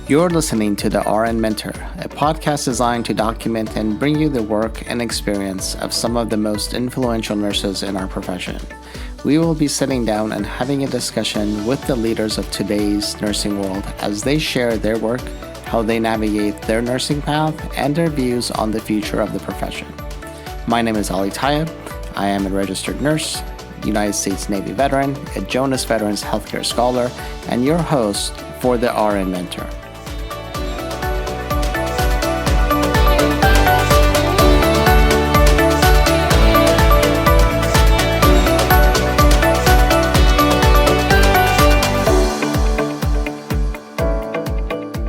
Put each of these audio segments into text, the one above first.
You're listening to the RN Mentor, a podcast designed to document and bring you the work and experience of some of the most influential nurses in our profession. We will be sitting down and having a discussion with the leaders of today's nursing world as they share their work, how they navigate their nursing path, and their views on the future of the profession. My name is Ali Tayeb. I am a registered nurse, United States Navy veteran, a Jonas Veterans Healthcare Scholar, and your host for the RN Mentor.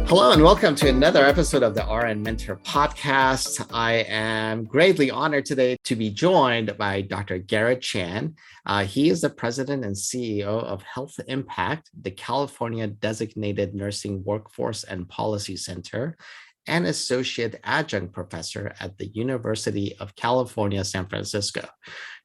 Hello and welcome to another episode of the RN Mentor podcast. I am greatly honored today to be joined by Dr. Garrett Chan. He is the president and CEO of Health Impact, the California Designated Nursing Workforce and Policy Center, and associate adjunct professor at the University of California, San Francisco.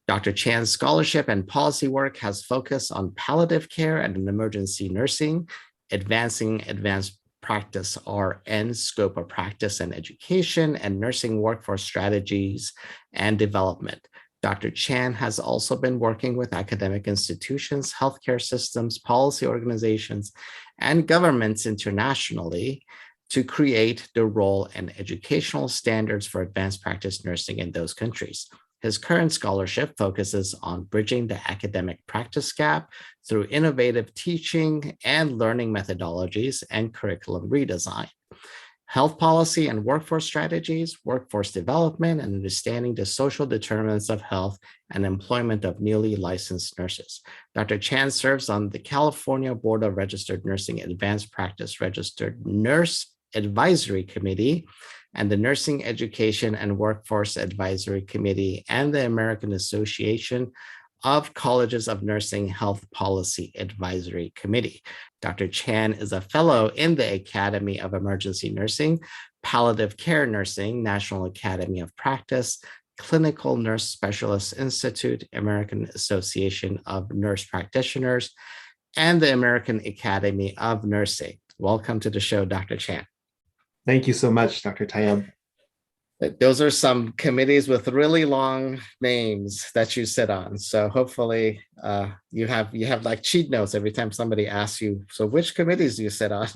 Dr. Chan's scholarship and policy work has focused on palliative care and emergency nursing, advancing advanced practice RN scope of practice and education, and nursing workforce strategies and development. Dr. Chan has also been working with academic institutions, healthcare systems, policy organizations, and governments internationally to create the role and educational standards for advanced practice nursing in those countries. His current scholarship focuses on bridging the academic practice gap through innovative teaching and learning methodologies and curriculum redesign, health policy and workforce strategies, workforce development, and understanding the social determinants of health and employment of newly licensed nurses. Dr. Chan serves on the California Board of Registered Nursing Advanced Practice Registered Nurse Advisory Committee and the Nursing Education and Workforce Advisory Committee and the American Association of Colleges of Nursing Health Policy Advisory Committee. Dr. Chan is a fellow in the Academy of Emergency Nursing, Palliative Care Nursing, National Academy of Practice, Clinical Nurse Specialist Institute, American Association of Nurse Practitioners, and the American Academy of Nursing. Welcome to the show, Dr. Chan. Thank you so much, Dr. Tayeb. Those are some committees with really long names that you sit on. So hopefully you have like cheat notes every time somebody asks you, so which committees do you sit on?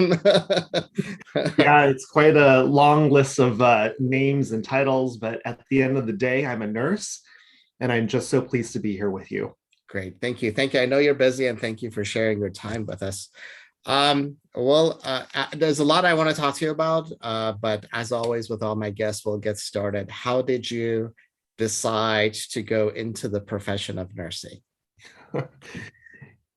Yeah, it's quite a long list of names and titles, but at the end of the day, I'm a nurse, and I'm just so pleased to be here with you. Great, thank you. Thank you. I know you're busy, and thank you for sharing your time with us. There's a lot I want to talk to you about, but as always with all my guests, we'll get started. How did you decide to go into the profession of nursing?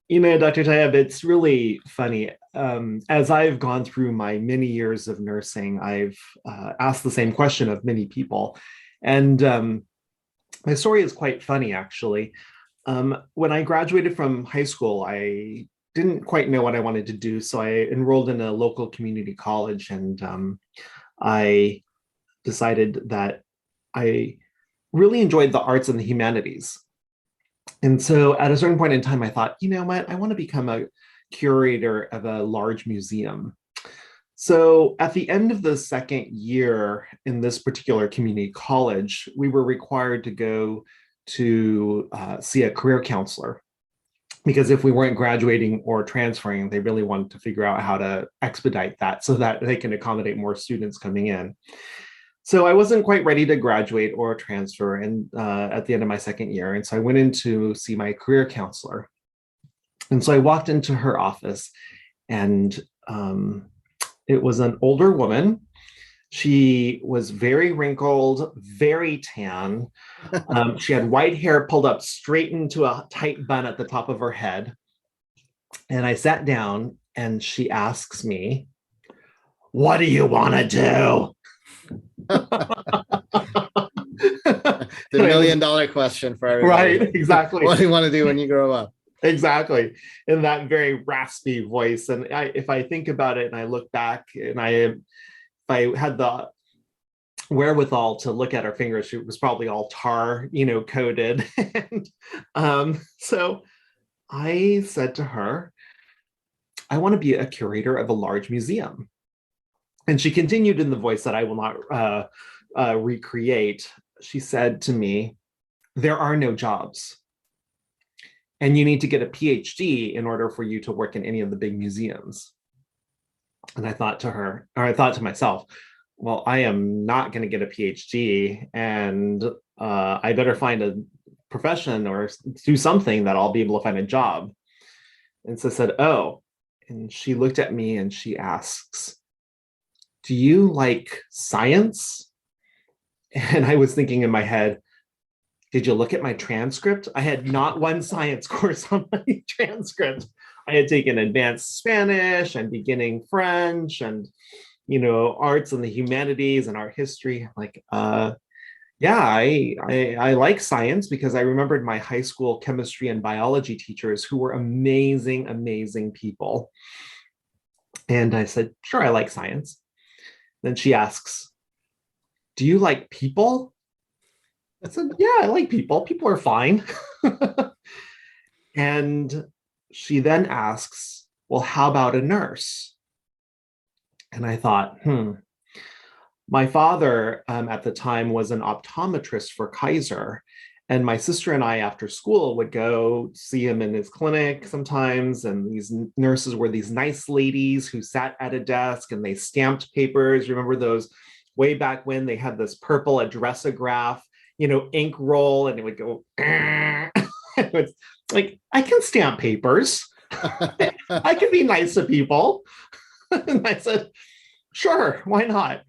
You know, Dr. Tayeb, it's really funny. As I've gone through my many years of nursing, I've asked the same question of many people. And my story is quite funny, actually. When I graduated from high school, I didn't quite know what I wanted to do. So I enrolled in a local community college, and I decided that I really enjoyed the arts and the humanities. And so at a certain point in time, I thought, you know what, I want to become a curator of a large museum. So at the end of the second year in this particular community college, we were required to go to see a career counselor, because if we weren't graduating or transferring, they really wanted to figure out how to expedite that so that they can accommodate more students coming in. So I wasn't quite ready to graduate or transfer at the end of my second year. And so I went in to see my career counselor. And so I walked into her office, and it was an older woman. She was very wrinkled, very tan. She had white hair pulled up straight into a tight bun at the top of her head. And I sat down, and she asks me, "What do you want to do?" The $1 million question for everybody. Right, exactly. What do you want to do when you grow up? Exactly, in that very raspy voice. And if I think about it and I look back, and if I had the wherewithal to look at her fingers, she was probably all tar, coated. And so I said to her, I want to be a curator of a large museum. And she continued in the voice that I will not recreate. She said to me, "There are no jobs, and you need to get a PhD in order for you to work in any of the big museums." And I thought to myself, well, I am not going to get a PhD, and I better find a profession or do something that I'll be able to find a job. And so I said, "Oh," and she looked at me and she asks, "Do you like science?" And I was thinking in my head, did you look at my transcript? I had not one science course on my transcript. I had taken advanced Spanish and beginning French and, arts and the humanities and art history. Like, yeah, I like science because I remembered my high school chemistry and biology teachers who were amazing, amazing people. And I said, "Sure, I like science." Then she asks, "Do you like people?" I said, "Yeah, I like people. People are fine." And she then asks, "Well, how about a nurse?" And I thought, my father at the time was an optometrist for Kaiser. And my sister and I, after school, would go see him in his clinic sometimes. And these nurses were these nice ladies who sat at a desk and they stamped papers. Remember those way back when they had this purple addressograph, ink roll, and it would go, it's like, I can stamp papers. I can be nice to people. And I said, "Sure, why not?"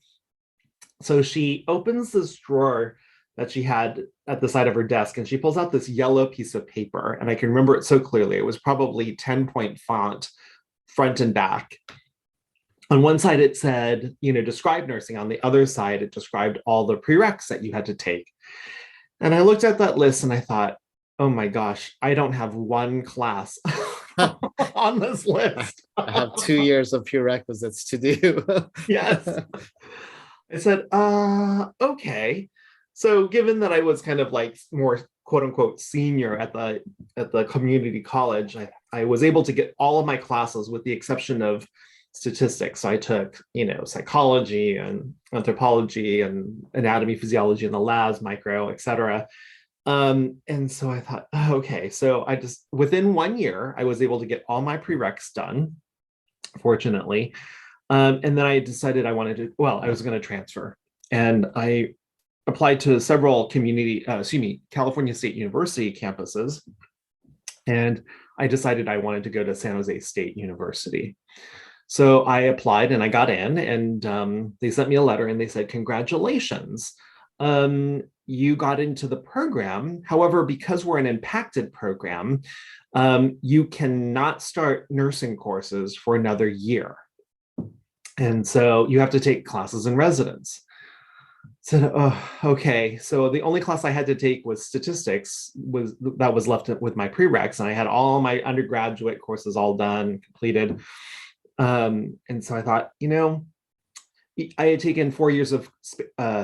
So she opens this drawer that she had at the side of her desk, and she pulls out this yellow piece of paper. And I can remember it so clearly. It was probably 10-point font, front and back. On one side, it said, describe nursing. On the other side, it described all the prereqs that you had to take. And I looked at that list and I thought, oh my gosh, I don't have one class on this list. I have 2 years of prerequisites to do. Yes. I said, okay. So given that I was kind of like more quote unquote senior at the community college, I was able to get all of my classes with the exception of statistics. So I took, psychology and anthropology and anatomy, physiology in the labs, micro, et cetera. And so I thought, okay, so within 1 year, I was able to get all my prereqs done, fortunately. And then I decided I was going to transfer. And I applied to several California State University campuses. And I decided I wanted to go to San Jose State University. So I applied and I got in, and they sent me a letter and they said, "Congratulations. You got into the program. However, because we're an impacted program, you cannot start nursing courses for another year. And so you have to take classes in residence." So, okay. So the only class I had to take was statistics, that was left with my prereqs, and I had all my undergraduate courses all done, completed. And so I thought, I had taken 4 years of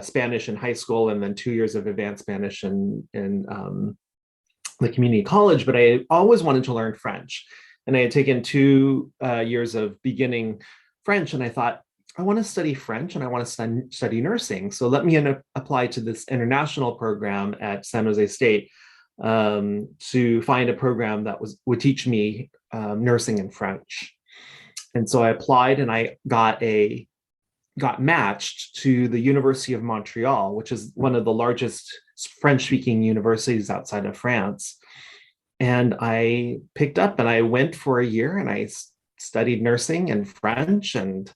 Spanish in high school and then 2 years of advanced Spanish in the community college, but I always wanted to learn French. And I had taken 2 years of beginning French, and I thought, I want to study French and I want to study nursing. So let me apply to this international program at San Jose State to find a program that would teach me nursing in French. And so I applied and I got matched to the University of Montreal, which is one of the largest French-speaking universities outside of France. And I picked up and I went for a year and I studied nursing and French and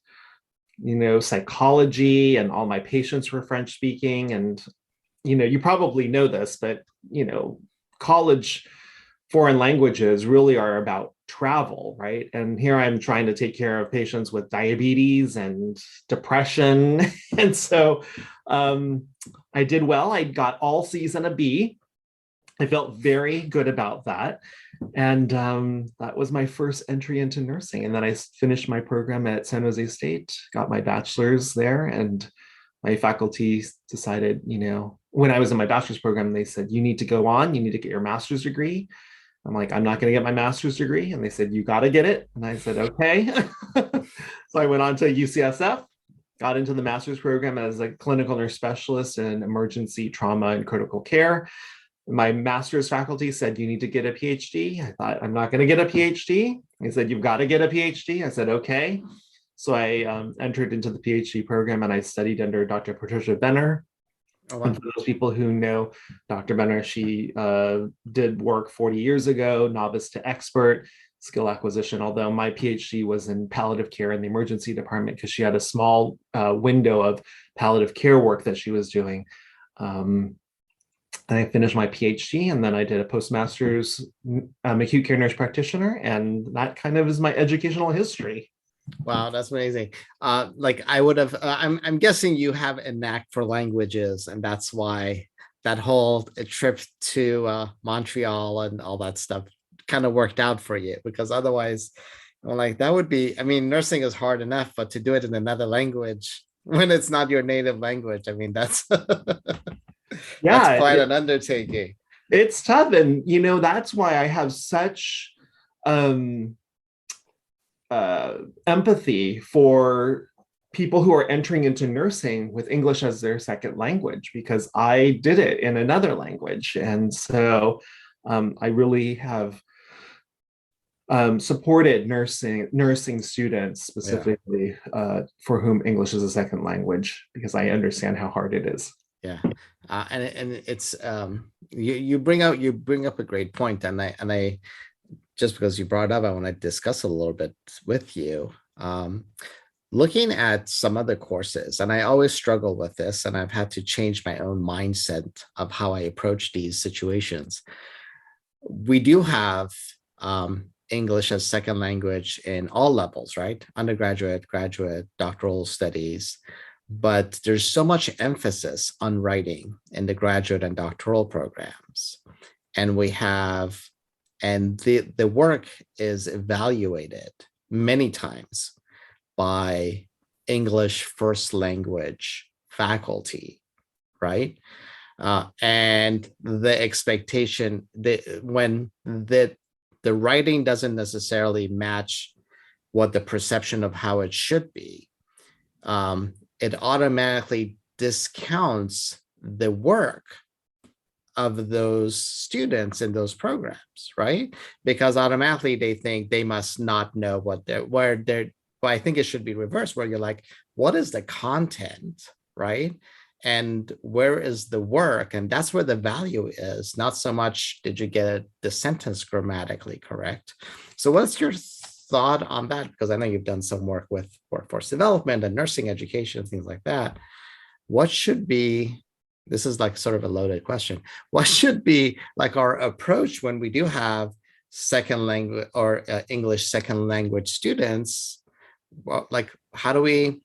psychology, and all my patients were French speaking. And you probably know this, but college foreign languages really are about travel, right? And here I'm trying to take care of patients with diabetes and depression. And so I did well. I got all C's and a B. I felt very good about that. And that was my first entry into nursing. And then I finished my program at San Jose State, got my bachelor's there. And my faculty decided, when I was in my bachelor's program, they said, you need to go on, you need to get your master's degree. I'm like, I'm not going to get my master's degree. And they said, you got to get it. And I said, okay. So I went on to UCSF got into the master's program as a clinical nurse specialist in emergency trauma and critical care. My master's faculty said, you need to get a PhD. I thought, I'm not going to get a PhD. They said, you've got to get a PhD. I said, okay. So I entered into the PhD program and I studied under Dr. Patricia Benner. Oh, wow. And for those people who know Dr. Benner, she did work 40 years ago, novice to expert, skill acquisition, although my PhD was in palliative care in the emergency department because she had a small window of palliative care work that she was doing. And I finished my PhD, and then I did a postmaster's acute care nurse practitioner, and that kind of is my educational history. Wow, that's amazing. Like I would have, I'm guessing you have a knack for languages, and that's why that whole trip to Montreal and all that stuff kind of worked out for you, because otherwise, like that would be, I mean, nursing is hard enough, but to do it in another language when it's not your native language, I mean, that's that's Yeah, quite an undertaking. it's tough. And, that's why I have such um, empathy for people who are entering into nursing with English as their second language, because I did it in another language. And so I really have supported nursing students specifically for whom English is a second language, because I understand how hard it is. Yeah, and it's you bring up a great point, and I just because you brought it up, I want to discuss a little bit with you. Looking at some other courses, and I always struggle with this, and I've had to change my own mindset of how I approach these situations. We do have English as second language in all levels, right? Undergraduate, graduate, doctoral studies. But there's so much emphasis on writing in the graduate and doctoral programs. And the work is evaluated many times by English first language faculty, right? And the expectation when the writing doesn't necessarily match what the perception of how it should be, it automatically discounts the work of those students in those programs, right? Because automatically they think they must not know where they're, but I think it should be reversed, where you're like, what is the content, right? And where is the work? And that's where the value is, not so much did you get the sentence grammatically correct. So what's your thought on that? Because I know you've done some work with workforce development and nursing education, things like that. What should be, this is like sort of a loaded question, what should be like our approach when we do have second language or English second language students? Well, like how do we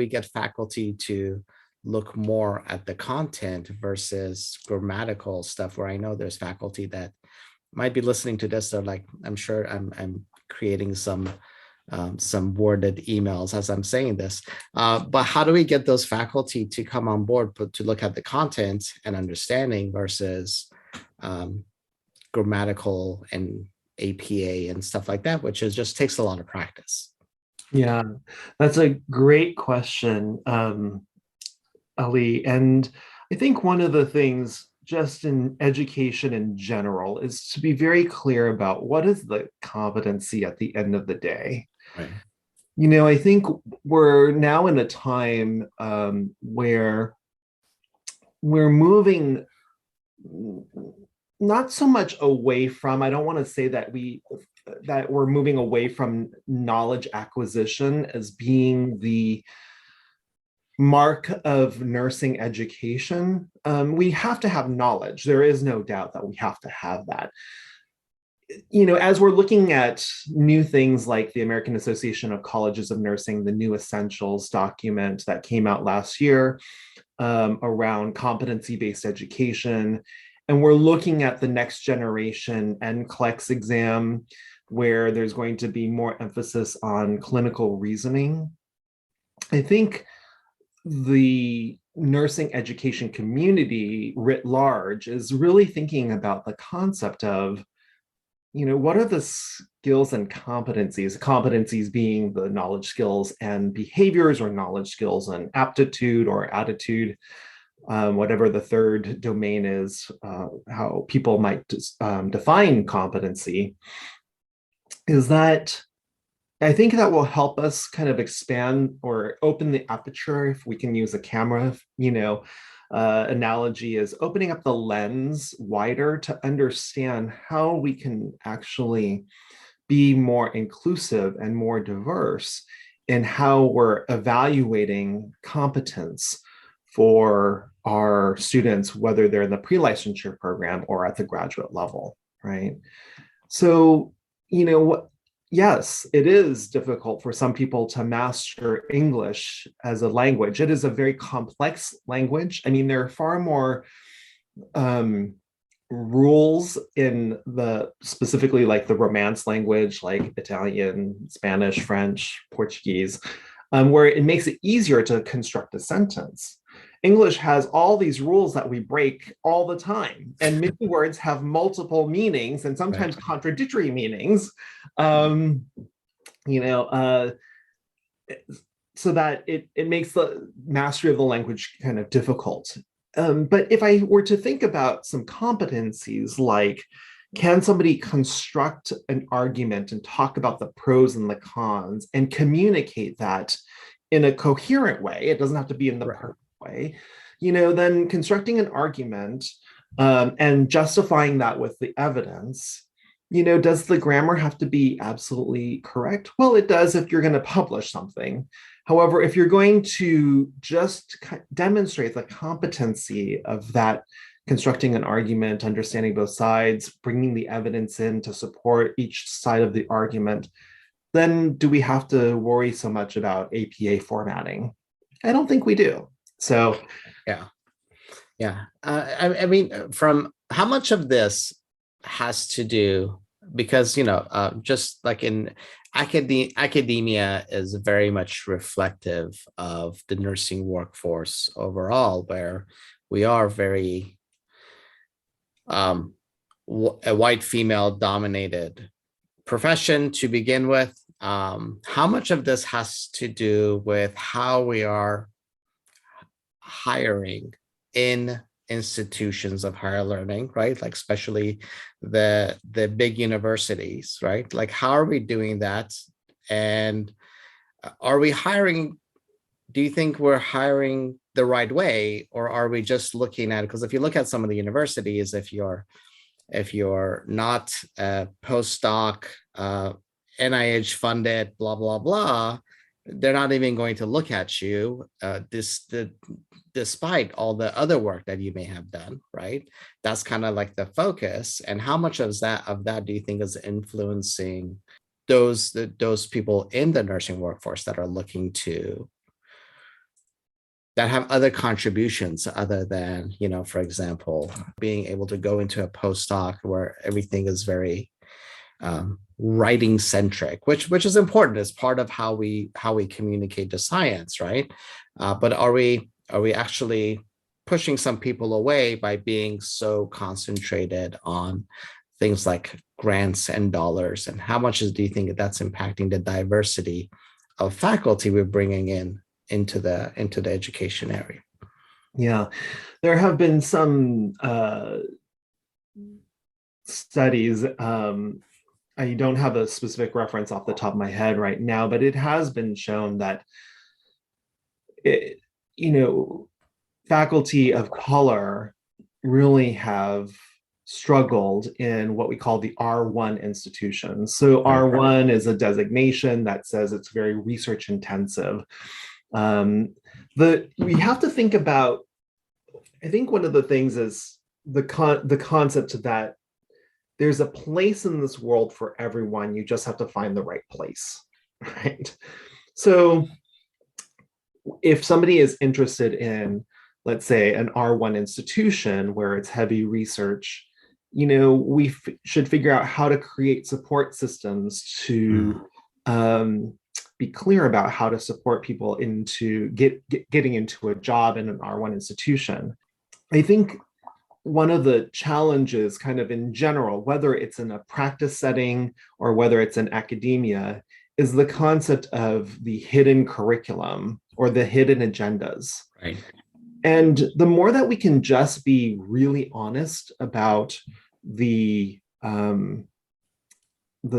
get faculty to look more at the content versus grammatical stuff, where I know there's faculty that might be listening to this, they're like, I'm sure I'm creating some worded emails as I'm saying this, but how do we get those faculty to come on board, but to look at the content and understanding versus grammatical and APA and stuff like that, which is just takes a lot of practice. Yeah, that's a great question, Ali. And I think one of the things just in education in general is to be very clear about what is the competency at the end of the day. Right. I think we're now in a time where we're moving not so much away from, I don't want to say that we're moving away from knowledge acquisition as being the mark of nursing education. We have to have knowledge. There is no doubt that we have to have that. As we're looking at new things like the American Association of Colleges of Nursing, the new essentials document that came out last year around competency-based education, and we're looking at the next generation NCLEX exam, where there's going to be more emphasis on clinical reasoning. I think the nursing education community writ large is really thinking about the concept of what are the skills and competencies being the knowledge, skills, and behaviors, or knowledge, skills, and aptitude or attitude, whatever the third domain is, how people might define competency, is that I think that will help us kind of expand or open the aperture, if we can use a camera, analogy is opening up the lens wider to understand how we can actually be more inclusive and more diverse in how we're evaluating competence for our students, whether they're in the pre-licensure program or at the graduate level, right? So, yes, it is difficult for some people to master English as a language. It is a very complex language. I mean, there are far more rules in specifically like the Romance language, like Italian, Spanish, French, Portuguese, where it makes it easier to construct a sentence. English has all these rules that we break all the time, and many words have multiple meanings and sometimes contradictory meanings. So that it makes the mastery of the language kind of difficult. But if I were to think about some competencies, like, can somebody construct an argument and talk about the pros and the cons and communicate that in a coherent way? It doesn't have to be in the perfect way, then constructing an argument and justifying that with the evidence. Does the grammar have to be absolutely correct? Well, it does if you're going to publish something. However, if you're going to just demonstrate the competency of that, constructing an argument, understanding both sides, bringing the evidence in to support each side of the argument, then do we have to worry so much about APA formatting? I don't think we do. So, yeah. I mean, from how much of this has to do, because just like in academia is very much reflective of the nursing workforce overall, where we are very a white female dominated profession to begin with. How much of this has to do with how we are hiring in institutions of higher learning, right? Like especially the big universities, right? Like how are we doing that? And are we hiring? Do you think we're hiring the right way, or are we just looking at, because if you look at some of the universities, if you're not a postdoc, NIH funded, blah, blah, blah, they're not even going to look at you despite all the other work that you may have done, right? That's kind of like the focus. And how much of that do you think is influencing those people in the nursing workforce that are looking to, that have other contributions other than, for example, being able to go into a postdoc where everything is very writing centric, which is important as part of how we communicate the science, right? But are we actually pushing some people away by being so concentrated on things like grants and dollars? And how much do you think that's impacting the diversity of faculty we're bringing into the education area? Yeah, there have been some studies. I don't have a specific reference off the top of my head right now, but it has been shown that faculty of color really have struggled in what we call the R1 institutions. So R1 is a designation that says it's very research intensive. We have to think about, I think one of the things is the concept that there's a place in this world for everyone. You just have to find the right place, right? So if somebody is interested in, let's say, an R1 institution where it's heavy research, we should figure out how to create support systems to be clear about how to support people into getting into a job in an R1 institution. I think one of the challenges kind of in general, whether it's in a practice setting or whether it's in academia, is the concept of the hidden curriculum or the hidden agendas. Right. And the more that we can just be really honest about the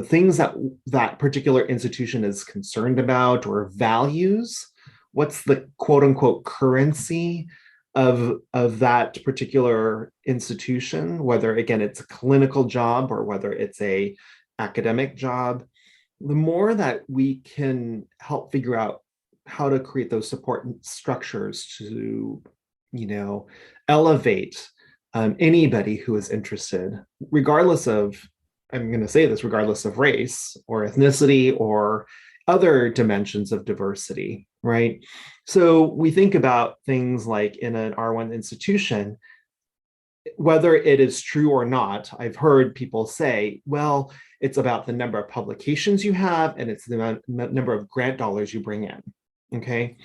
things that that particular institution is concerned about or values, what's the quote unquote currency of that particular institution, whether again it's a clinical job or whether it's a academic job, the more that we can help figure out how to create those support structures to, elevate anybody who is interested, regardless of, I'm going to say this, regardless of race or ethnicity or other dimensions of diversity, right? So we think about things like in an R1 institution, whether it is true or not, I've heard people say, well, it's about the number of publications you have and it's the number of grant dollars you bring in, okay?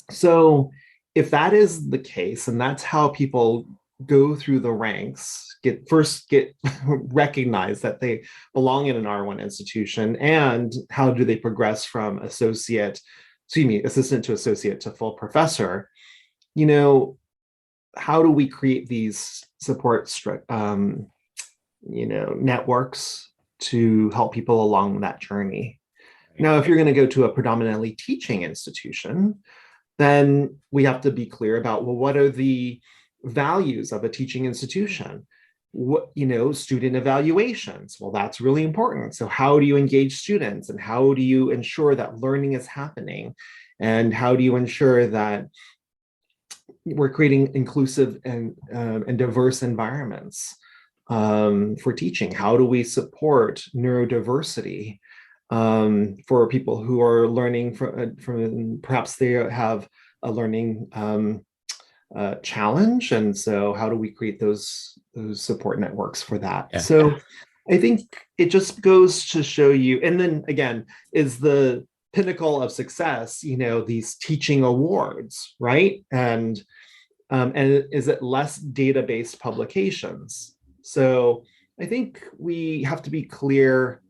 So if that is the case, and that's how people go through the ranks, get recognized that they belong in an R1 institution, and how do they progress from assistant to associate to full professor, how do we create these support networks to help people along that journey? Now, if you're going to go to a predominantly teaching institution, then we have to be clear about, well, what are the values of a teaching institution? What, student evaluations. Well, that's really important. So how do you engage students, and how do you ensure that learning is happening? And how do you ensure that we're creating inclusive and diverse environments for teaching? How do we support neurodiversity for people who are learning from perhaps they have a learning challenge, and so how do we create those support networks for that? Yeah. So I think it just goes to show you, and then again, is the pinnacle of success, these teaching awards, right? And is it less data-based publications? So I think we have to be clear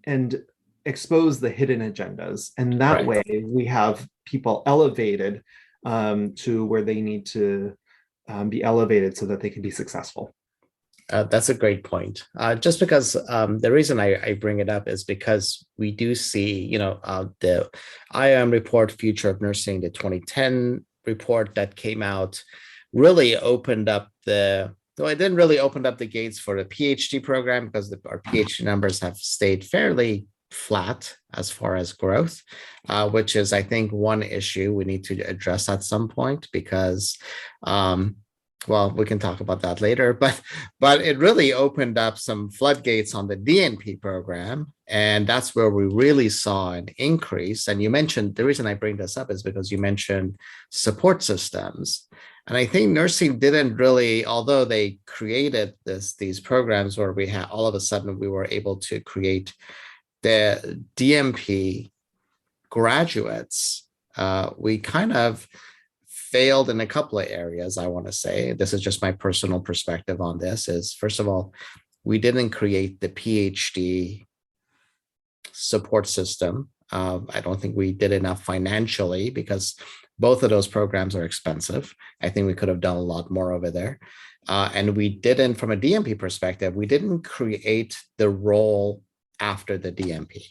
and expose the hidden agendas. And that way we have people elevated to where they need to be elevated so that they can be successful. That's a great point. Just because the reason I bring it up is because we do see, the IOM report, Future of Nursing, the 2010 report that came out really opened up it didn't really open up the gates for the PhD program, because our PhD numbers have stayed fairly flat as far as growth, which is, I think, one issue we need to address at some point, because, we can talk about that later, but it really opened up some floodgates on the DNP program. And that's where we really saw an increase. And you mentioned, the reason I bring this up is because you mentioned support systems. And I think nursing didn't really, although they created these programs where we had, all of a sudden we were able to create the DNP graduates, we kind of failed in a couple of areas, I want to say. This is just my personal perspective on this, is first of all, we didn't create the PhD support system. I don't think we did enough financially, because both of those programs are expensive. I think we could have done a lot more over there. And we didn't, from a DNP perspective, we didn't create the role after the DNP,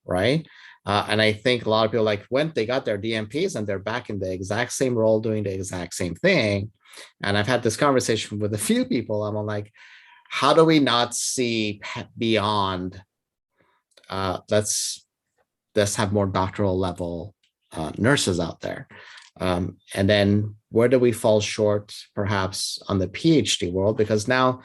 right? And I think a lot of people they got their DNPs and they're back in the exact same role doing the exact same thing. And I've had this conversation with a few people. I'm like, how do we not see beyond? Let's have more doctoral level nurses out there. And then where do we fall short perhaps on the PhD world? Because now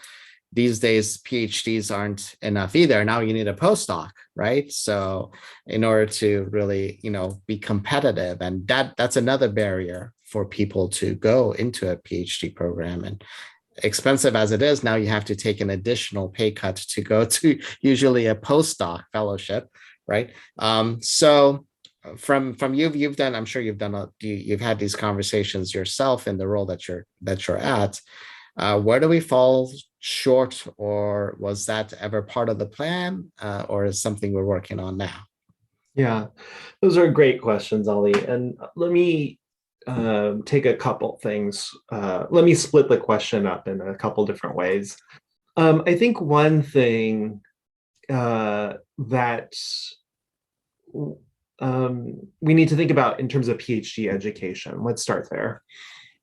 these days PhDs aren't enough either. Now you need a postdoc, right? So in order to really, be competitive, and that's another barrier for people to go into a PhD program. And expensive as it is, now you have to take an additional pay cut to go to usually a postdoc fellowship, right? So from you've done, I'm sure you've had these conversations yourself in the role that you're at. Where do we fall short, or was that ever part of the plan, or is something we're working on now? Yeah, those are great questions, Ali. And let me take a couple things. Let me split the question up in a couple different ways. I think one thing that we need to think about in terms of PhD education, let's start there,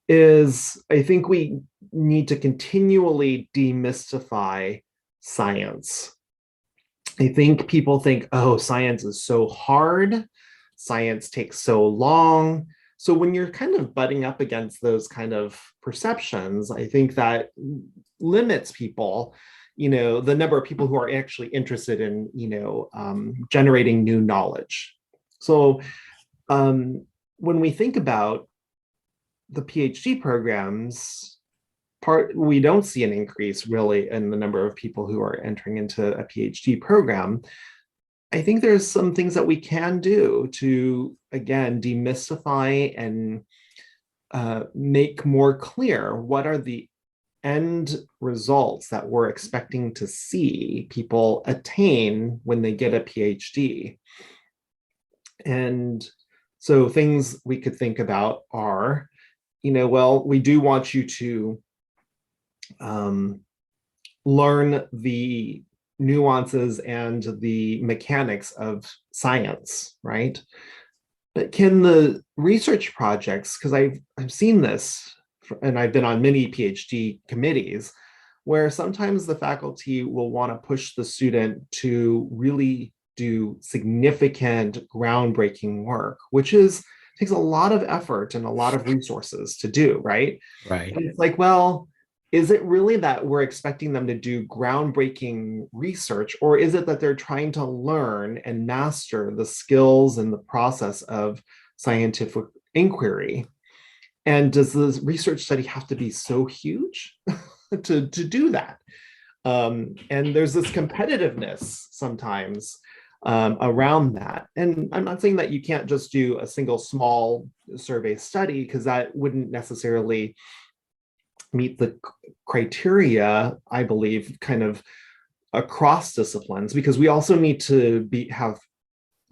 is I think we need to continually demystify science. I think people think, oh, science is so hard, science takes so long. So when you're kind of butting up against those kind of perceptions, I think that limits people, the number of people who are actually interested in, generating new knowledge. So when we think about the PhD programs, we don't see an increase really in the number of people who are entering into a PhD program. I think there's some things that we can do to, again, demystify and make more clear what are the end results that we're expecting to see people attain when they get a PhD. And so things we could think about are, well, we do want you to learn the nuances and the mechanics of science, right? But can the research projects, because I've seen this, and I've been on many PhD committees, where sometimes the faculty will want to push the student to really do significant groundbreaking work, which takes a lot of effort and a lot of resources to do, right? Right. And it's like, well, is it really that we're expecting them to do groundbreaking research, or is it that they're trying to learn and master the skills and the process of scientific inquiry? And does the research study have to be so huge to do that? And there's this competitiveness sometimes around that. And I'm not saying that you can't just do a single small survey study, because that wouldn't necessarily meet the criteria, I believe, kind of across disciplines, because we also need to have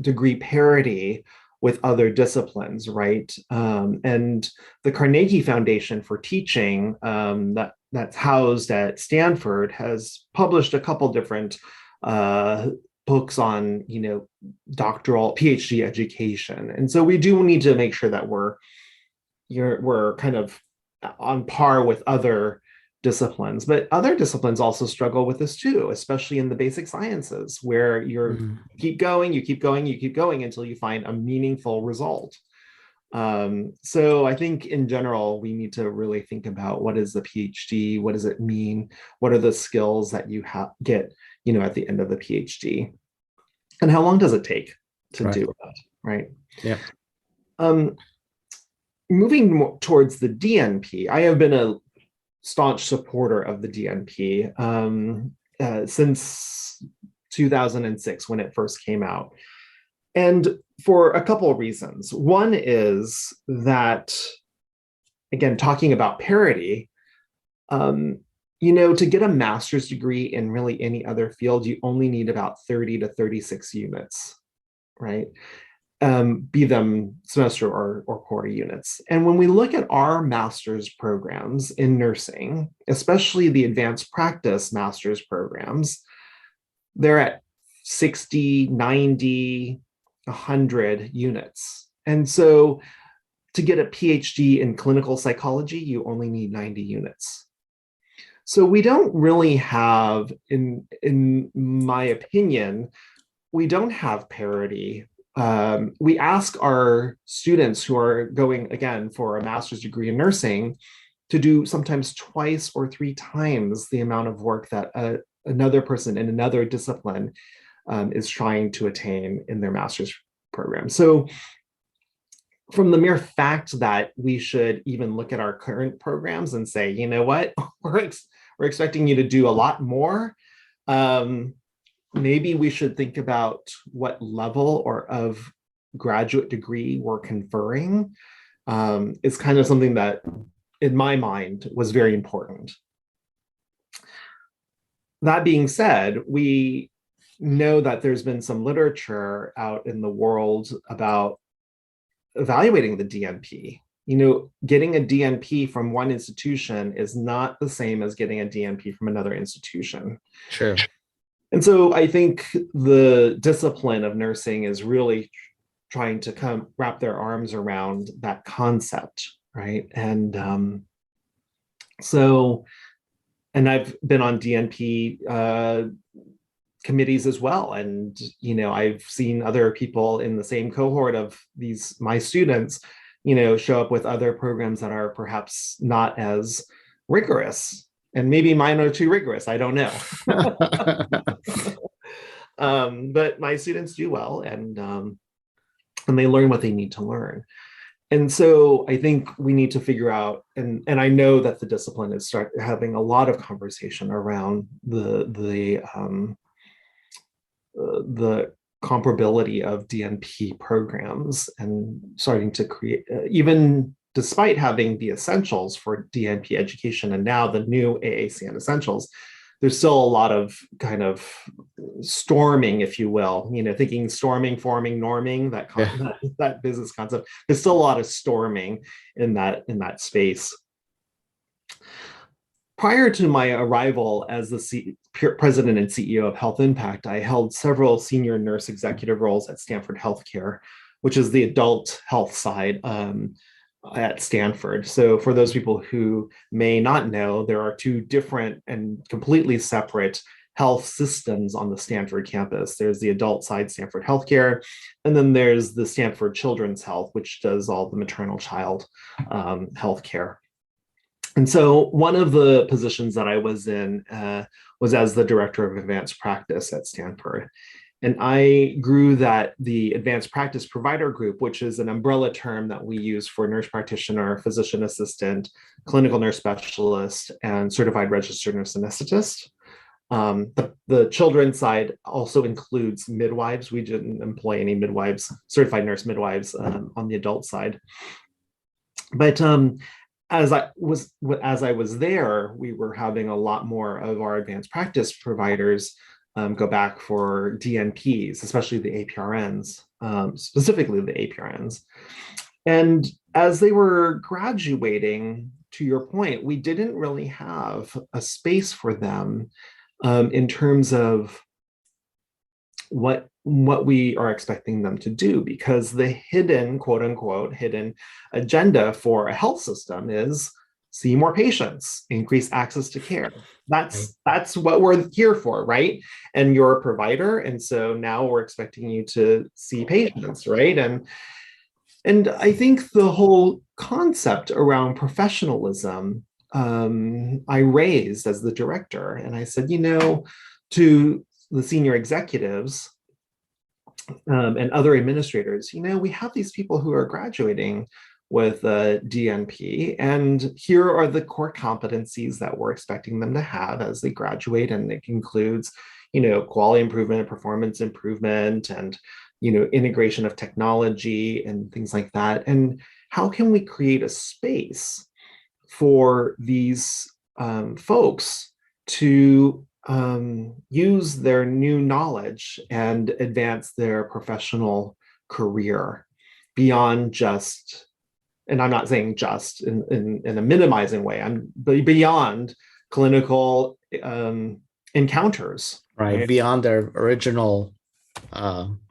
degree parity with other disciplines, right? And the Carnegie Foundation for Teaching, that's housed at Stanford, has published a couple different books on, doctoral PhD education. And so we do need to make sure that we're kind of on par with other disciplines, but other disciplines also struggle with this too, especially in the basic sciences, where you keep going until you find a meaningful result. So I think in general, we need to really think about what is the PhD, what does it mean, what are the skills that you get, at the end of the PhD, and how long does it take to do that, right? Yeah. Moving more towards the DNP, I have been a staunch supporter of the DNP since 2006 when it first came out. And for a couple of reasons. One is that, again, talking about parity, to get a master's degree in really any other field, you only need about 30 to 36 units, right? Be them semester or quarter units. And when we look at our master's programs in nursing, especially the advanced practice master's programs, they're at 60, 90, 100 units. And so to get a PhD in clinical psychology, you only need 90 units. So we don't really have, in my opinion, we don't have parity. We ask our students who are going, again, for a master's degree in nursing to do sometimes twice or three times the amount of work that another person in another discipline is trying to attain in their master's program. So from the mere fact that we should even look at our current programs and say, you know what, we're expecting you to do a lot more, maybe we should think about what level of graduate degree we're conferring is kind of something that, in my mind, was very important. That being said, we know that there's been some literature out in the world about evaluating the DNP. Getting a DNP from one institution is not the same as getting a DNP from another institution. Sure. And so I think the discipline of nursing is really trying to wrap their arms around that concept, right? And and I've been on DNP committees as well. And, I've seen other people in the same cohort of my students, show up with other programs that are perhaps not as rigorous. And maybe mine are too rigorous, I don't know. But my students do well, and they learn what they need to learn. And so I think we need to figure out, and I know that the discipline is having a lot of conversation around the comparability of DNP programs, and starting to create, even despite having the essentials for DNP education and now the new AACN essentials, there's still a lot of kind of storming, if you will, thinking storming, forming, norming, that business concept. There's still a lot of storming in that space. Prior to my arrival as the president and CEO of Health Impact, I held several senior nurse executive roles at Stanford Healthcare, which is the adult health side at Stanford. So for those people who may not know, there are two different and completely separate health systems on the Stanford campus. There's the adult side, Stanford Healthcare, and then there's the Stanford Children's Health, which does all the maternal child healthcare. And so one of the positions that I was in was as the director of advanced practice at Stanford. And I grew the advanced practice provider group, which is an umbrella term that we use for nurse practitioner, physician assistant, clinical nurse specialist, and certified registered nurse anesthetist. The children's side also includes midwives. We didn't employ any midwives, certified nurse midwives on the adult side. But as I was there, we were having a lot more of our advanced practice providers go back for DNPs, especially the APRNs, specifically the APRNs. And as they were graduating, to your point, we didn't really have a space for them in terms of what we are expecting them to do, because the hidden, quote unquote, hidden agenda for a health system is see more patients, increase access to care. That's what we're here for, right? And you're a provider, and so now we're expecting you to see patients, right? And I think the whole concept around professionalism, I raised as the director, and I said, to the senior executives and other administrators, we have these people who are graduating with DNP, and here are the core competencies that we're expecting them to have as they graduate, and it includes, quality improvement, performance improvement, and integration of technology and things like that. And how can we create a space for these folks to use their new knowledge and advance their professional career beyond just, and I'm not saying just in a minimizing way, but beyond clinical encounters. Right, beyond their original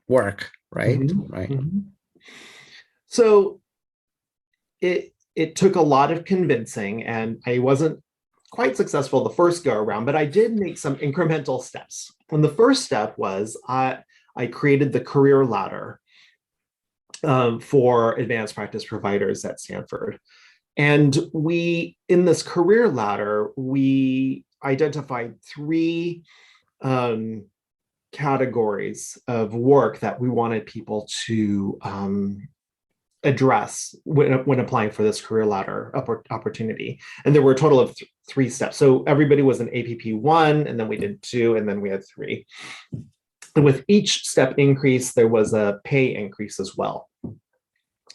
work, right? Mm-hmm. Right. Mm-hmm. So it took a lot of convincing, and I wasn't quite successful the first go around, but I did make some incremental steps. And the first step was I created the career ladder for advanced practice providers at Stanford. And in this career ladder, we identified three categories of work that we wanted people to address when applying for this career ladder opportunity. And there were a total of three steps. So everybody was an APP 1, and then we did 2, and then we had 3. And with each step increase, there was a pay increase as well.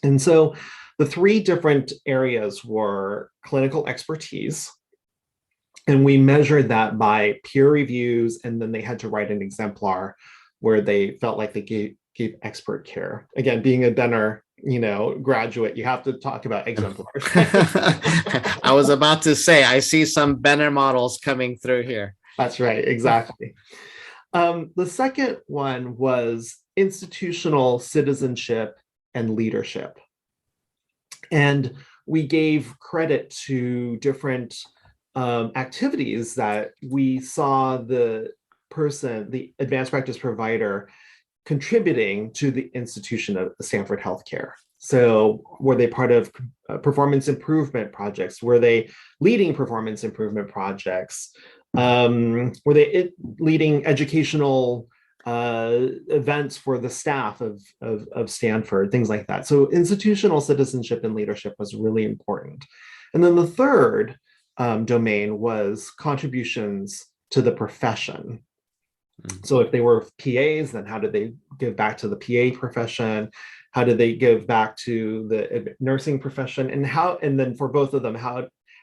And so the three different areas were clinical expertise, and we measured that by peer reviews, and then they had to write an exemplar where they felt like they gave expert care. Again, being a Benner, graduate, you have to talk about exemplars. I was about to say, I see some Benner models coming through here. That's right, exactly. The second one was institutional citizenship and leadership. And we gave credit to different activities that we saw the advanced practice provider, contributing to the institution of Stanford Healthcare. So were they part of performance improvement projects? Were they leading performance improvement projects? Were they leading educational events for the staff of Stanford, things like that? So institutional citizenship and leadership was really important. And then the third domain was contributions to the profession. So if they were PAs, then how did they give back to the PA profession? How did they give back to the nursing profession? And then for both of them,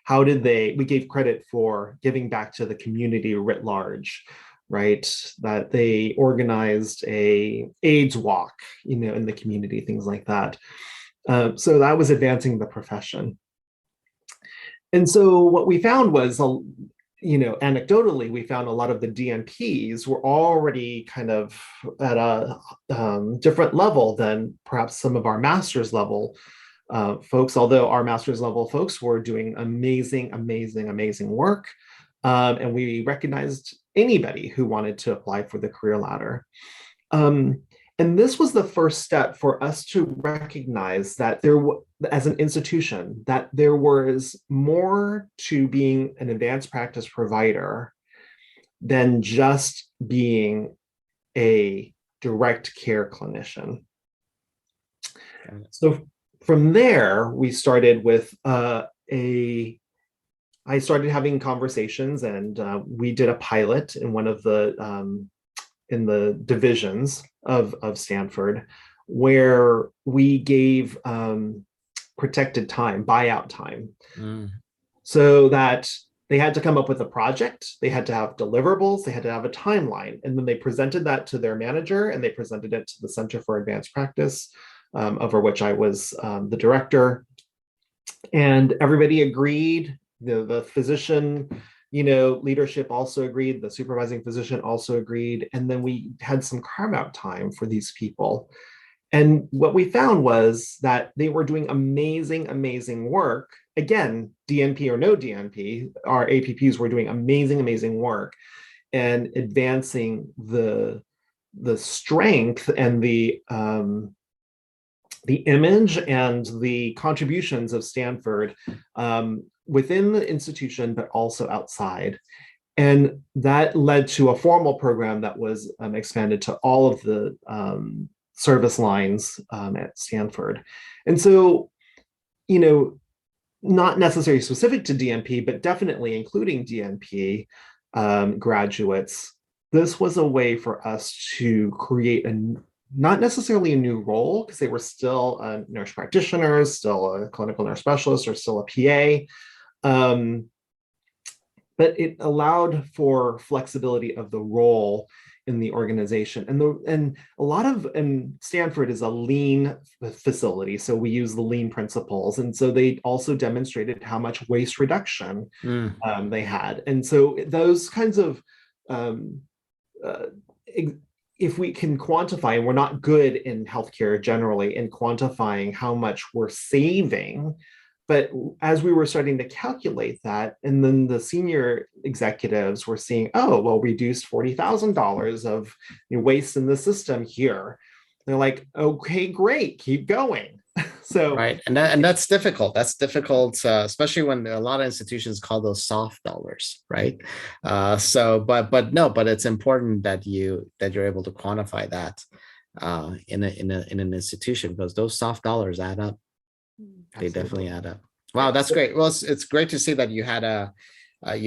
we gave credit for giving back to the community writ large, right? That they organized a AIDS walk, in the community, things like that. So that was advancing the profession. And so what we found was, anecdotally, we found a lot of the DNPs were already kind of at a different level than perhaps some of our master's level folks, although our master's level folks were doing amazing work. And we recognized anybody who wanted to apply for the career ladder. And this was the first step for us to recognize that as an institution, that there was more to being an advanced practice provider than just being a direct care clinician. So from there, we started with I started having conversations, and we did a pilot in one of the in the divisions of Stanford, where we gave protected time, buyout time, so that they had to come up with a project, they had to have deliverables, they had to have a timeline, and then they presented that to their manager, and they presented it to the Center for Advanced Practice, over which I was the director, and everybody agreed. The physician leadership also agreed, the supervising physician also agreed, and then we had some carve-out time for these people. And what we found was that they were doing amazing work. Again, DNP or no DNP, our APPs were doing amazing work and advancing the strength and the image and the contributions of Stanford within the institution, but also outside. And that led to a formal program that was expanded to all of the service lines at Stanford. And so, not necessarily specific to DNP, but definitely including DNP graduates, this was a way for us to create not necessarily a new role, because they were still nurse practitioners, still a clinical nurse specialist, or still a PA. But it allowed for flexibility of the role in the organization. And a lot of Stanford is a lean facility, so we use the lean principles. And so they also demonstrated how much waste reduction they had. And so those kinds of if we can quantify, and we're not good in healthcare generally in quantifying how much we're saving, but as we were starting to calculate that, and then the senior executives were seeing, reduced $40,000 of waste in the system here. They're like, okay, great, keep going. So right, and that's difficult. That's difficult, especially when a lot of institutions call those soft dollars, right? But it's important that you're able to quantify that in an institution, because those soft dollars add up. They definitely add up. Wow, that's great. Well, it's great to see that you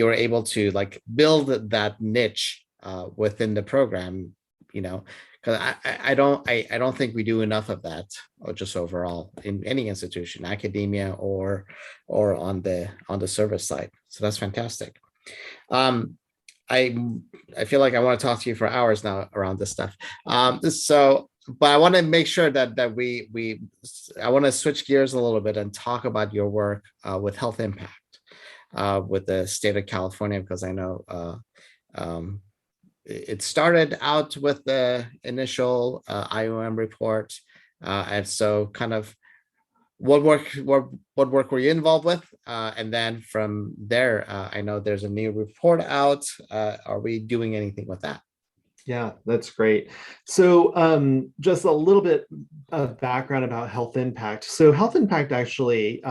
were able to build that niche within the program because I don't think we do enough of that, or just overall in any institution, academia or on the service side. So that's fantastic. Um, I I feel like I want to talk to you for hours now around this stuff. But I want to make sure that I want to switch gears a little bit and talk about your work with health impact with the state of California, because I know um, it started out with the initial IOM report, and so kind of what work were you involved with, and then from there, I know there's a new report out. Are we doing anything with that? Yeah, that's great. So just a little bit of background about health impact. So health impact actually,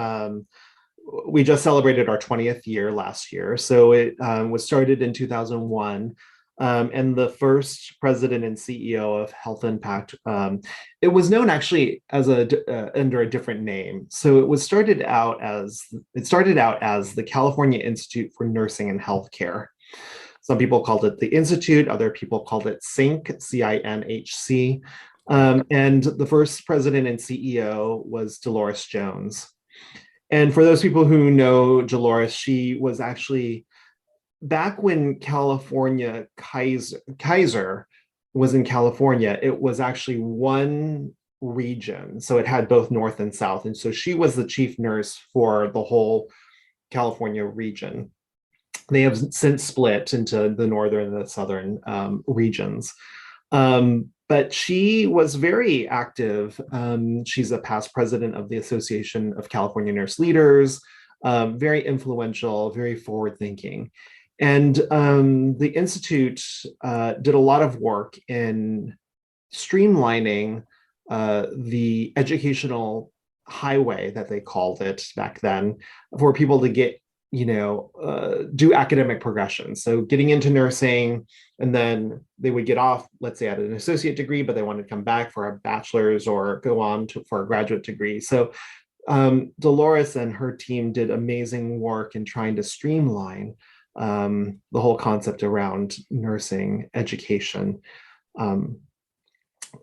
we just celebrated our 20th year last year. So it was started in 2001. And the first president and CEO of Health Impact, it was known actually as under a different name. So it started out as the California Institute for Nursing and Healthcare. Some people called it the Institute, other people called it CINC, CINHC. And the first president and CEO was Dolores Jones. And for those people who know Dolores, she was actually, back when California Kaiser was in California, it was actually one region. So it had both North and South. And so she was the chief nurse for the whole California region. They have since split into the northern and the southern regions. But she was very active. She's a past president of the Association of California Nurse Leaders, very influential, very forward-thinking. And the Institute did a lot of work in streamlining the educational highway, that they called it back then, for people to get, do academic progression. So getting into nursing, and then they would get off, let's say, at an associate degree, but they wanted to come back for a bachelor's or go on for a graduate degree. So Dolores and her team did amazing work in trying to streamline the whole concept around nursing education.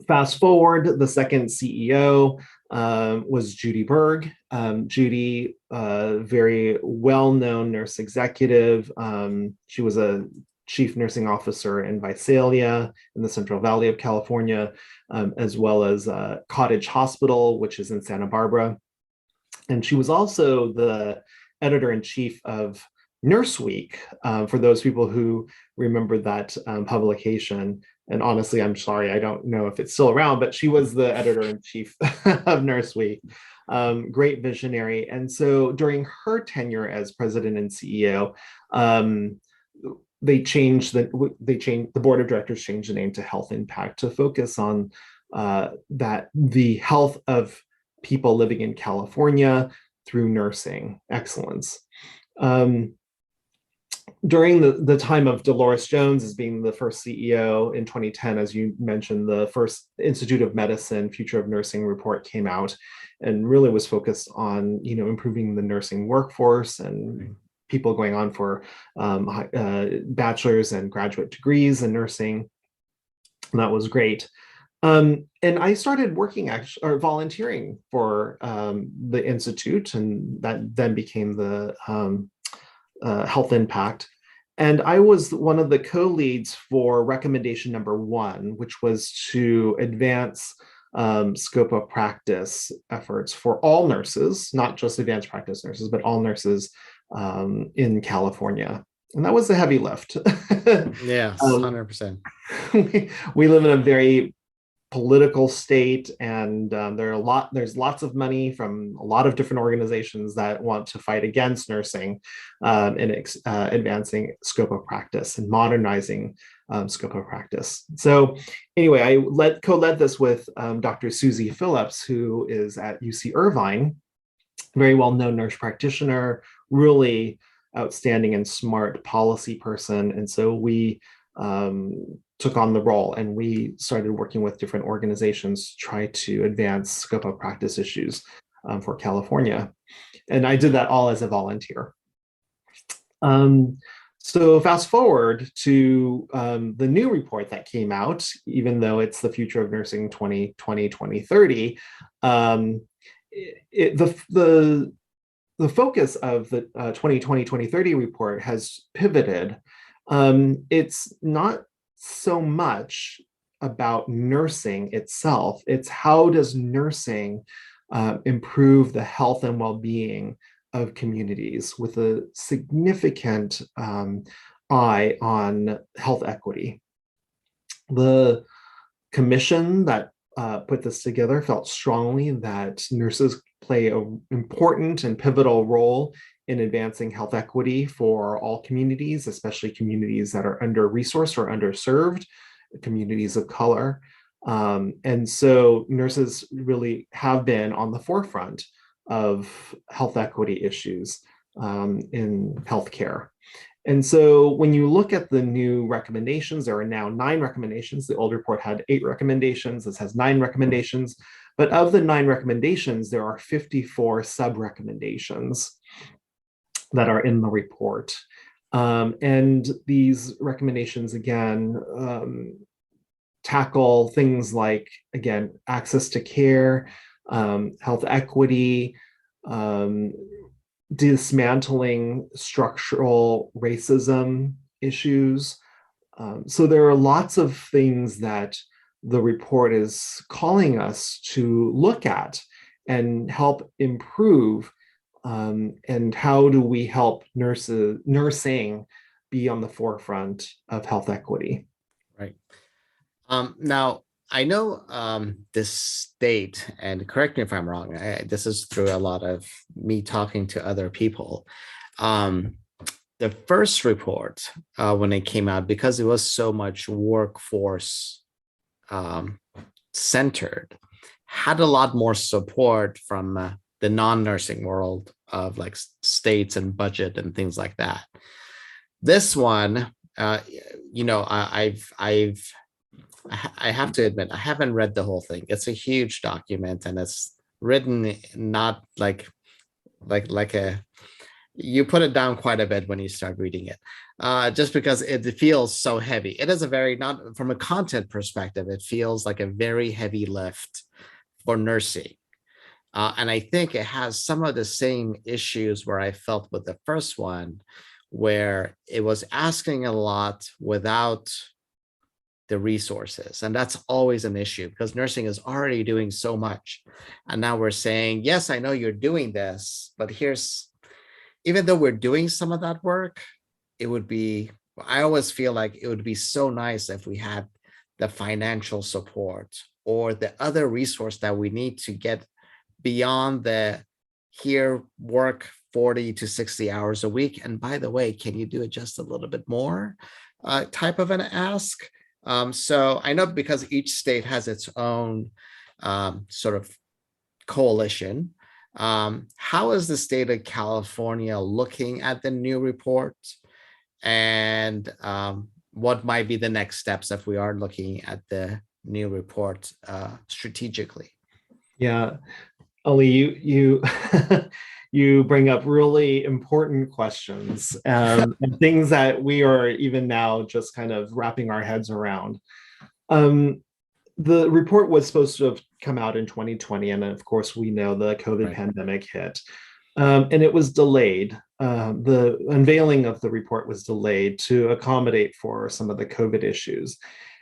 Fast forward, the second CEO was Judy Berg. Judy, very well-known nurse executive. She was a chief nursing officer in Visalia in the Central Valley of California, as well as Cottage Hospital, which is in Santa Barbara. And she was also the editor-in-chief of Nurse Week, for those people who remember that publication. And honestly, I'm sorry, I don't know if it's still around, but she was the editor-in-chief of Nurse Week. Great visionary. And so during her tenure as president and CEO, the board of directors changed the name to Health Impact to focus on the health of people living in California through nursing excellence. During the time of Dolores Jones as being the first CEO in 2010, as you mentioned, the first Institute of Medicine Future of Nursing report came out and really was focused on, improving the nursing workforce and people going on for bachelor's and graduate degrees in nursing. And that was great. And I started working or volunteering for the Institute, and that then became the Health Impact. And I was one of the co-leads for recommendation number 1, which was to advance scope of practice efforts for all nurses, not just advanced practice nurses, but all nurses in California. And that was a heavy lift. Yes, 100%. We live in a very political state, and there's lots of money from a lot of different organizations that want to fight against nursing and advancing scope of practice and modernizing scope of practice. So anyway, I co-led this with Dr. Susie Phillips, who is at UC Irvine, very well-known nurse practitioner, really outstanding and smart policy person. And so we took on the role, and we started working with different organizations to try to advance scope of practice issues for California. And I did that all as a volunteer. So fast forward to the new report that came out, even though it's the Future of Nursing 2020-2030, the focus of the 2020-2030 report has pivoted. It's not so much about nursing itself, it's how does nursing improve the health and well-being of communities with a significant eye on health equity. The commission that put this together felt strongly that nurses play an important and pivotal role in advancing health equity for all communities, especially communities that are under-resourced or underserved, communities of color. And so nurses really have been on the forefront of health equity issues in healthcare. And so when you look at the new recommendations, there are now 9 recommendations. The old report had 8 recommendations. This has 9 recommendations. But of the 9 recommendations, there are 54 sub-recommendations that are in the report. And these recommendations, again, tackle things like, again, access to care, health equity, dismantling structural racism issues. So there are lots of things that the report is calling us to look at and help improve. And how do we help nursing be on the forefront of health equity? Right. Now, I know this state, and correct me if I'm wrong, this is through a lot of me talking to other people. The first report, when it came out, because it was so much workforce centered, had a lot more support from the non-nursing world of like states and budget and things like that. This one, I have to admit, I haven't read the whole thing. It's a huge document, and it's written not like you put it down quite a bit when you start reading it, just because it feels so heavy. It is a very, not from a content perspective, it feels like a very heavy lift for nursing. And I think it has some of the same issues where I felt with the first one, where it was asking a lot without the resources. And that's always an issue because nursing is already doing so much. And now we're saying, yes, I know you're doing this, but even though we're doing some of that work, I always feel like it would be so nice if we had the financial support or the other resource that we need to get beyond the here work 40 to 60 hours a week. And by the way, can you do it just a little bit more type of an ask? So I know because each state has its own sort of coalition. How is the state of California looking at the new report? And what might be the next steps if we are looking at the new report strategically? Yeah, Ali, you you bring up really important questions and things that we are even now just kind of wrapping our heads around. The report was supposed to have come out in 2020, and of course we know the COVID pandemic hit, and it was delayed. The unveiling of the report was delayed to accommodate for some of the COVID issues.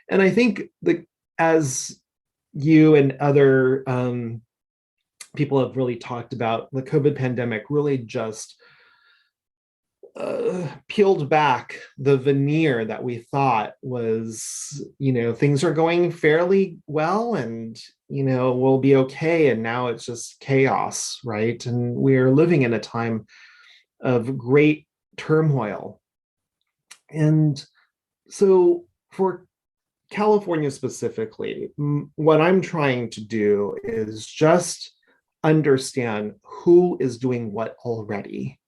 And I think as you and other people have really talked about, the COVID pandemic really just peeled back the veneer that we thought was, things are going fairly well and, we'll be okay. And now it's just chaos, right? And we're living in a time of great turmoil. And so for California specifically, what I'm trying to do is just understand who is doing what already.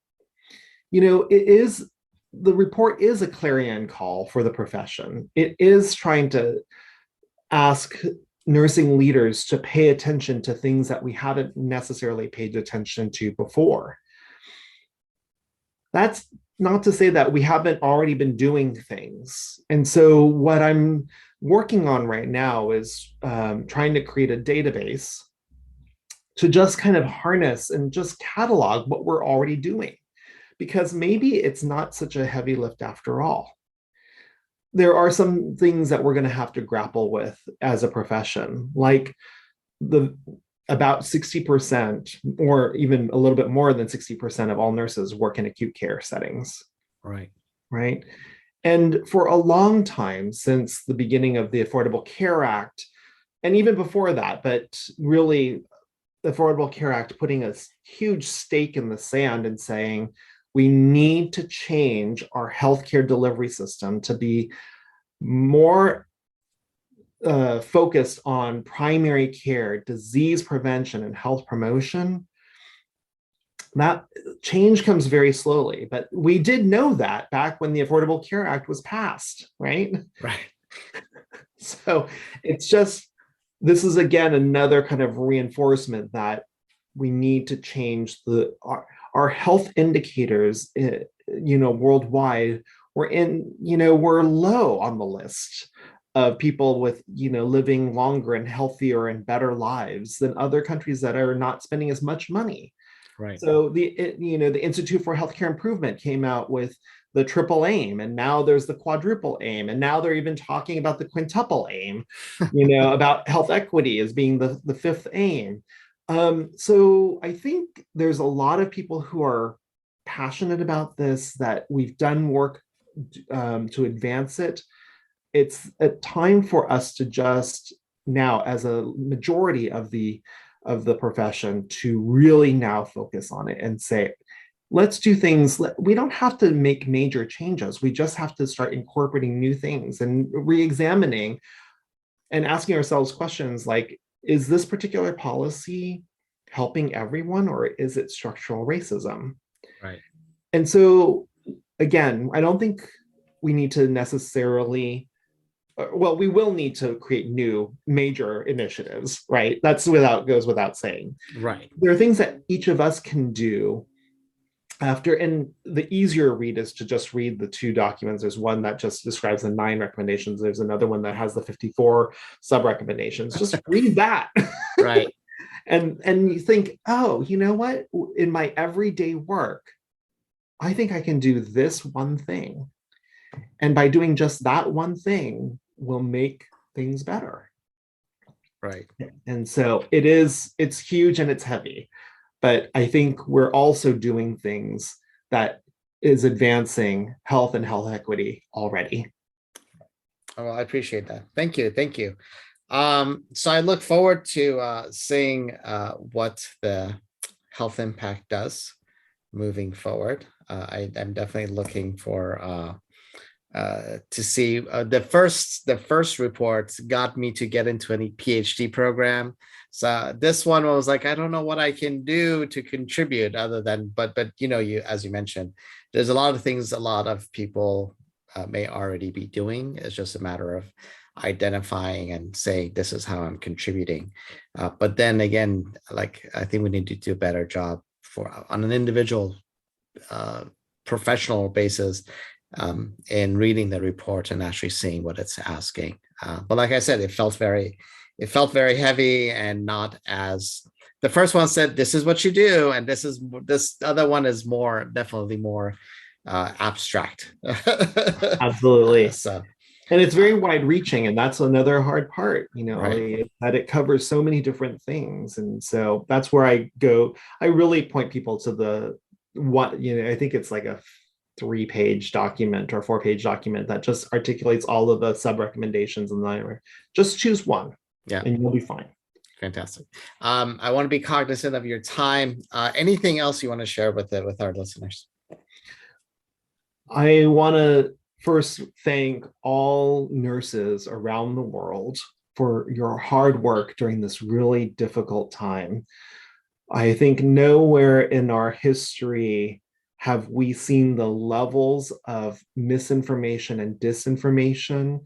The report is a clarion call for the profession. It is trying to ask nursing leaders to pay attention to things that we hadn't necessarily paid attention to before. That's not to say that we haven't already been doing things. And so what I'm working on right now is trying to create a database to just kind of harness and just catalog what we're already doing, because maybe it's not such a heavy lift after all. There are some things that we're going to have to grapple with as a profession, like the about 60% or even a little bit more than 60% of all nurses work in acute care settings. Right. Right. And for a long time, since the beginning of the Affordable Care Act, and even before that, but really the Affordable Care Act putting a huge stake in the sand and saying, we need to change our healthcare delivery system to be more focused on primary care, disease prevention, and health promotion. That change comes very slowly, but we did know that back when the Affordable Care Act was passed, right? Right. So it's just, this is again another kind of reinforcement that we need to change our health indicators, worldwide. We're low on the list of people with, living longer and healthier and better lives than other countries that are not spending as much money. Right. So the Institute for Healthcare Improvement came out with the triple aim, and now there's the quadruple aim, and now they're even talking about the quintuple aim, about health equity as being the fifth aim. So I think there's a lot of people who are passionate about this, that we've done work to advance it. It's a time for us to just now, as a majority of the profession, to really now focus on it and say, let's do things. We don't have to make major changes. We just have to start incorporating new things and re-examining and asking ourselves questions like, is this particular policy helping everyone, or is it structural racism? Right. And so, again, I don't think we need to necessarily, well, we will need to create new major initiatives, right? That's goes without saying. Right. There are things that each of us can do after, and the easier read is to just read the two documents. There's one that just describes the 9 recommendations. There's another one that has the 54 sub-recommendations. Just read that. Right. And you think, oh, you know what? In my everyday work, I think I can do this one thing. And by doing just that one thing will make things better. Right. And so it's huge and it's heavy. But I think we're also doing things that is advancing health and health equity already. Oh, I appreciate that. Thank you. Thank you. So I look forward to seeing what the health impact does moving forward. I'm definitely looking for to see the first report got me to get into any PhD program. So this one was like, I don't know what I can do to contribute other than, but you, as you mentioned, there's a lot of things a lot of people may already be doing. It's just a matter of identifying and saying, this is how I'm contributing. But then again, like, I think we need to do a better job on an individual professional basis in reading the report and actually seeing what it's asking. But like I said, it felt very heavy, and not as the first one said, this is what you do, and this other one is definitely more abstract. Absolutely. So, and it's very wide reaching, and that's another hard part, right. that it covers so many different things. And so that's where I really point people to I think it's like a 3-page document or 4-page document that just articulates all of the sub recommendations, and then just choose one. Yeah, and you'll be fine. Fantastic. I want to be cognizant of your time. Anything else you want to share with our listeners? I want to first thank all nurses around the world for your hard work during this really difficult time. I think nowhere in our history have we seen the levels of misinformation and disinformation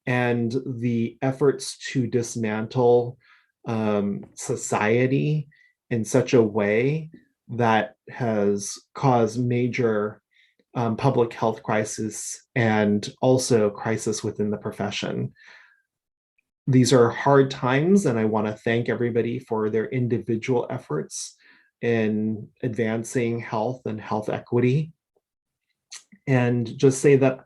and the efforts to dismantle society in such a way that has caused major public health crisis and also crisis within the profession. These are hard times, and I want to thank everybody for their individual efforts in advancing health and health equity. And just say that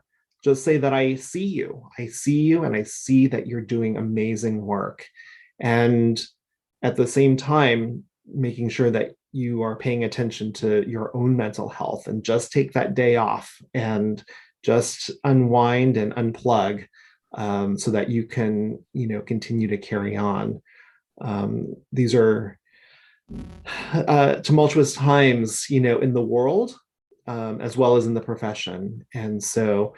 I see you. I see you, and I see that you're doing amazing work. And at the same time, making sure that you are paying attention to your own mental health, and just take that day off and just unwind and unplug, so that you can, continue to carry on. These are tumultuous times, in the world, as well as in the profession. And so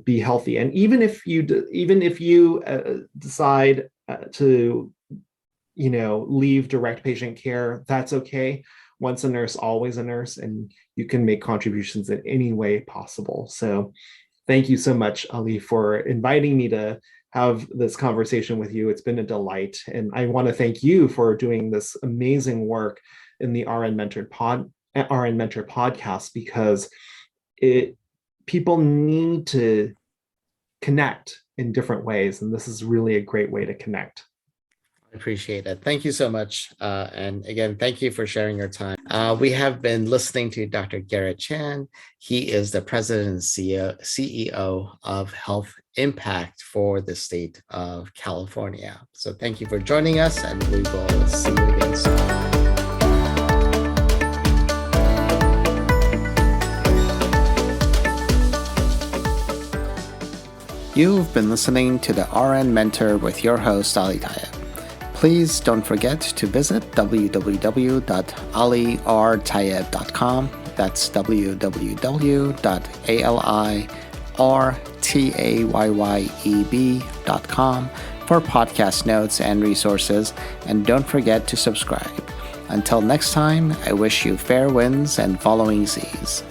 be healthy. And even if you decide to, leave direct patient care, that's okay. Once a nurse, always a nurse, and you can make contributions in any way possible. So thank you so much, Ali, for inviting me to have this conversation with you. It's been a delight. And I want to thank you for doing this amazing work in the RN Mentor podcast, because people need to connect in different ways. And this is really a great way to connect. I appreciate it. Thank you so much. And again, thank you for sharing your time. We have been listening to Dr. Garrett Chan. He is the president and CEO of Health Impact for the state of California. So thank you for joining us, and we will see you again soon. You've been listening to the RN Mentor with your host, Ali Tayeb. Please don't forget to visit www.alirtayeb.com. That's www.alirtayeb.com for podcast notes and resources. And don't forget to subscribe. Until next time, I wish you fair winds and following seas.